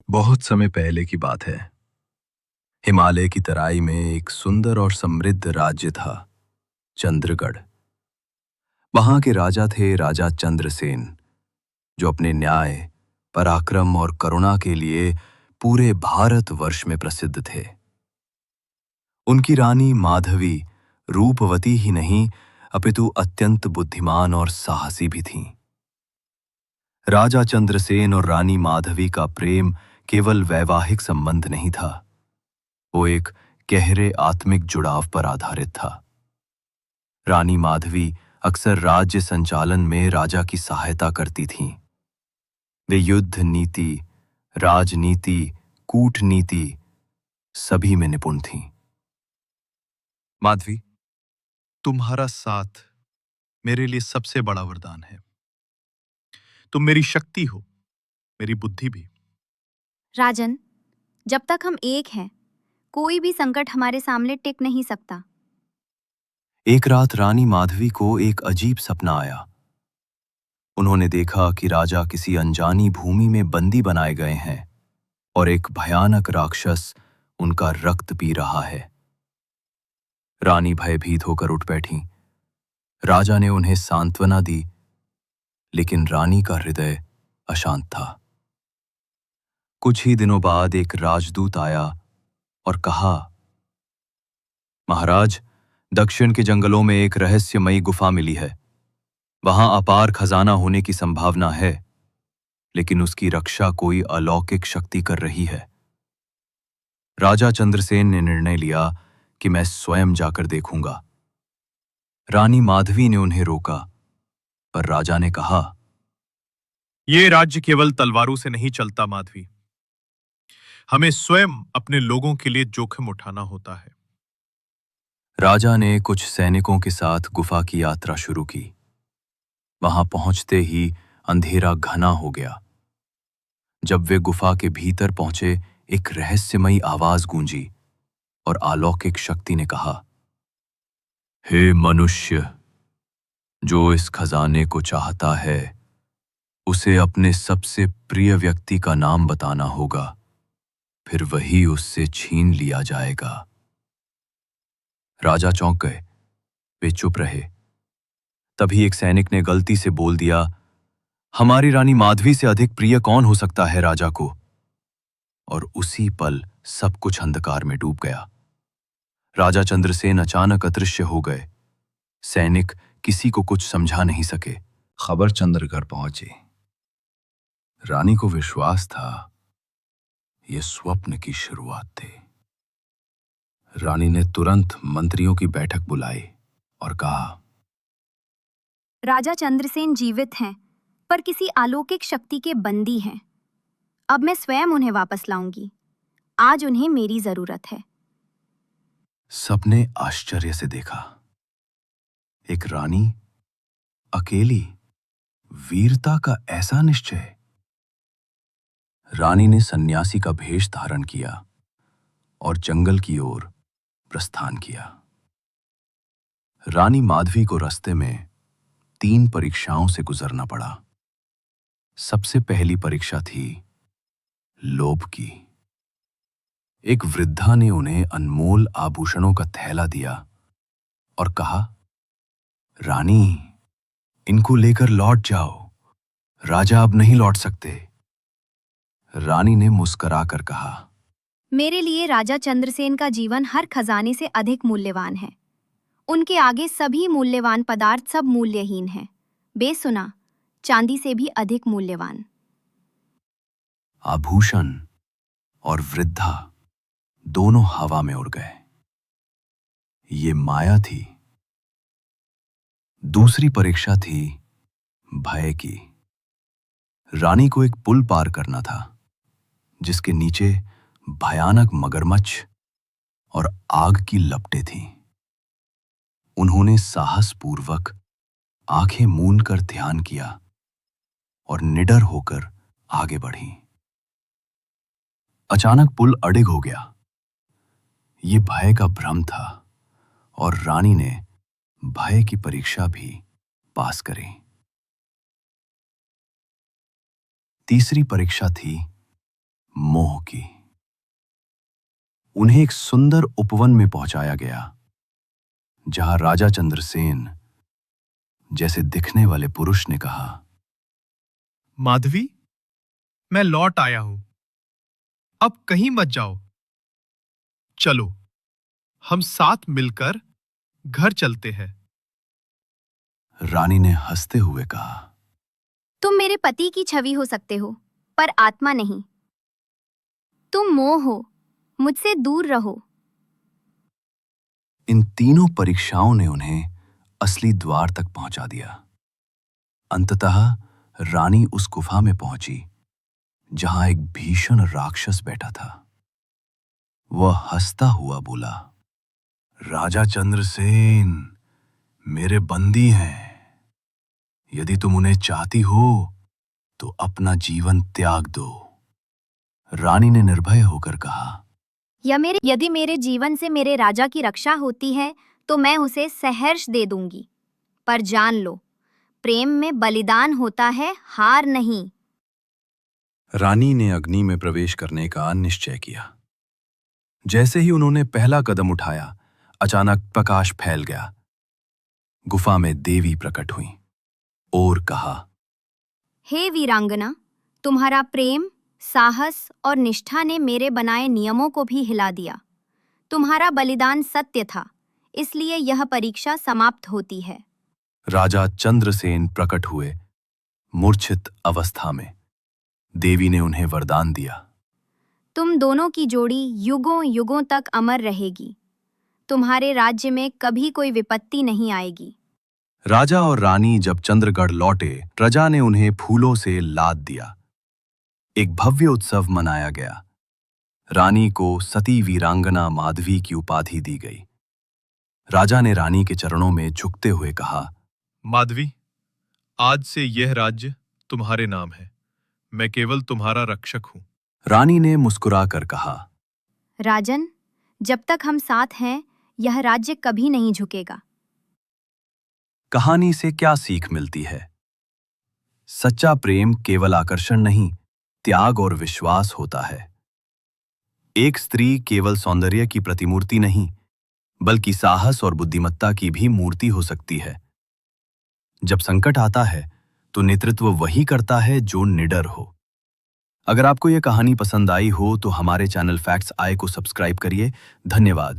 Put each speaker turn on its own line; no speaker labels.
बहुत समय पहले की बात है। हिमालय की तराई में एक सुंदर और समृद्ध राज्य था, चंद्रगढ़। वहां के राजा थे राजा चंद्रसेन, जो अपने न्याय, पराक्रम और करुणा के लिए पूरे भारतवर्ष में प्रसिद्ध थे। उनकी रानी माधवी रूपवती ही नहीं, अपितु अत्यंत बुद्धिमान और साहसी भी थीं। राजा चंद्रसेन और रानी माधवी का प्रेम केवल वैवाहिक संबंध नहीं था, वो एक गहरे आत्मिक जुड़ाव पर आधारित था। रानी माधवी अक्सर राज्य संचालन में राजा की सहायता करती थीं। वे युद्ध नीति, राजनीति, कूटनीति सभी में निपुण थीं।
माधवी, तुम्हारा साथ मेरे लिए सबसे बड़ा वरदान है। तुम मेरी शक्ति हो, मेरी बुद्धि भी।
राजन, जब तक हम एक हैं, कोई भी संकट हमारे सामने टिक नहीं सकता।
एक रात रानी माधवी को एक अजीब सपना आया। उन्होंने देखा कि राजा किसी अनजानी भूमि में बंदी बनाए गए हैं और एक भयानक राक्षस उनका रक्त पी रहा है। रानी भयभीत होकर उठ बैठी। राजा ने उन्हें सांत्वना दी, लेकिन रानी का हृदय अशांत था। कुछ ही दिनों बाद एक राजदूत आया और कहा, महाराज, दक्षिण के जंगलों में एक रहस्यमयी गुफा मिली है। वहां अपार खजाना होने की संभावना है, लेकिन उसकी रक्षा कोई अलौकिक शक्ति कर रही है। राजा चंद्रसेन ने निर्णय लिया कि मैं स्वयं जाकर देखूंगा। रानी माधवी ने उन्हें रोका, पर राजा ने कहा,
ये राज्य केवल तलवारों से नहीं चलता माधवी। हमें स्वयं अपने लोगों के लिए जोखिम उठाना होता है।
राजा ने कुछ सैनिकों के साथ गुफा की यात्रा शुरू की। वहां पहुंचते ही अंधेरा घना हो गया। जब वे गुफा के भीतर पहुंचे, एक रहस्यमयी आवाज गूंजी और अलौकिक शक्ति ने कहा, हे मनुष्य, जो इस खजाने को चाहता है, उसे अपने सबसे प्रिय व्यक्ति का नाम बताना होगा, फिर वही उससे छीन लिया जाएगा। राजा चौंक गए। वे चुप रहे। तभी एक सैनिक ने गलती से बोल दिया, हमारी रानी माधवी से अधिक प्रिय कौन हो सकता है राजा को? और उसी पल सब कुछ अंधकार में डूब गया। राजा चंद्रसेन अचानक अदृश्य हो गए। सैनिक किसी को कुछ समझा नहीं सके।
खबर चंद्रगढ़ पहुंची। रानी को विश्वास था यह स्वप्न की शुरुआत थी। रानी ने तुरंत मंत्रियों की बैठक बुलाई और कहा,
राजा चंद्रसेन जीवित हैं, पर किसी अलौकिक शक्ति के बंदी हैं। अब मैं स्वयं उन्हें वापस लाऊंगी। आज उन्हें मेरी जरूरत है।
सबने आश्चर्य से देखा। एक रानी, अकेली, वीरता का ऐसा निश्चय। रानी ने सन्यासी का भेष धारण किया और जंगल की ओर प्रस्थान किया। रानी माधवी को रास्ते में 3 परीक्षाओं से गुजरना पड़ा। सबसे पहली परीक्षा थी लोभ की। एक वृद्धा ने उन्हें अनमोल आभूषणों का थैला दिया और कहा, रानी, इनको लेकर लौट जाओ, राजा अब नहीं लौट सकते। रानी ने मुस्कुराकर कहा,
मेरे लिए राजा चंद्रसेन का जीवन हर खजाने से अधिक मूल्यवान है। उनके आगे सभी मूल्यवान पदार्थ सब मूल्यहीन हैं, बेसुना, चांदी से भी अधिक मूल्यवान।
आभूषण और वृद्धा दोनों हवा में उड़ गए। ये माया थी। दूसरी परीक्षा थी भय की। रानी को एक पुल पार करना था, जिसके नीचे भयानक मगरमच्छ और आग की लपटें थीं। उन्होंने साहसपूर्वक आंखें मूंद कर ध्यान किया और निडर होकर आगे बढ़ी। अचानक पुल अड़िग हो गया। ये भय का भ्रम था और रानी ने भय की परीक्षा भी पास करी। तीसरी परीक्षा थी मोह
की। उन्हें एक सुंदर उपवन में पहुंचाया गया, जहां राजा चंद्रसेन जैसे दिखने वाले पुरुष ने कहा,
माधवी, मैं लौट आया हूं। अब कहीं मत जाओ। चलो, हम साथ मिलकर घर चलते हैं।
रानी ने हंसते हुए कहा,
तुम मेरे पति की छवि हो सकते हो, पर आत्मा नहीं। तुम मोह हो, मुझसे दूर रहो।
इन तीनों परीक्षाओं ने उन्हें असली द्वार तक पहुंचा दिया। अंततः रानी उस गुफा में पहुंची जहां एक भीषण राक्षस बैठा था। वह हंसता हुआ बोला, राजा चंद्रसेन मेरे बंदी हैं। यदि तुम उन्हें चाहती हो तो अपना जीवन त्याग दो। रानी ने निर्भय होकर कहा,
यदि मेरे जीवन से मेरे राजा की रक्षा होती है तो मैं उसे सहर्ष दे दूंगी। पर जान लो, प्रेम में बलिदान होता है, हार नहीं।
रानी ने अग्नि में प्रवेश करने का निश्चय किया। जैसे ही उन्होंने पहला कदम उठाया, अचानक प्रकाश फैल गया। गुफा में देवी प्रकट हुई और कहा,
हे वीरांगना, तुम्हारा प्रेम, साहस और निष्ठा ने मेरे बनाए नियमों को भी हिला दिया। तुम्हारा बलिदान सत्य था, इसलिए यह परीक्षा समाप्त होती है।
राजा चंद्रसेन प्रकट हुए मूर्छित अवस्था में। देवी ने उन्हें वरदान दिया,
तुम दोनों की जोड़ी युगों युगों तक अमर रहेगी। तुम्हारे राज्य में कभी कोई विपत्ति नहीं आएगी।
राजा और रानी जब चंद्रगढ़ लौटे, प्रजा ने उन्हें फूलों से लाद दिया। एक भव्य उत्सव मनाया गया। रानी को सती वीरांगना माधवी की उपाधि दी गई। राजा ने रानी के चरणों में झुकते हुए कहा,
माधवी, आज से यह राज्य तुम्हारे नाम है। मैं केवल तुम्हारा रक्षक हूं।
रानी ने मुस्कुराकर कहा,
राजन, जब तक हम साथ हैं, यह राज्य कभी नहीं झुकेगा।
कहानी से क्या सीख मिलती है? सच्चा प्रेम केवल आकर्षण नहीं, त्याग और विश्वास होता है। एक स्त्री केवल सौंदर्य की प्रतिमूर्ति नहीं, बल्कि साहस और बुद्धिमत्ता की भी मूर्ति हो सकती है। जब संकट आता है तो नेतृत्व वही करता है जो निडर हो। अगर आपको यह कहानी पसंद आई हो तो हमारे चैनल फैक्ट्स आई को सब्सक्राइब करिए। धन्यवाद।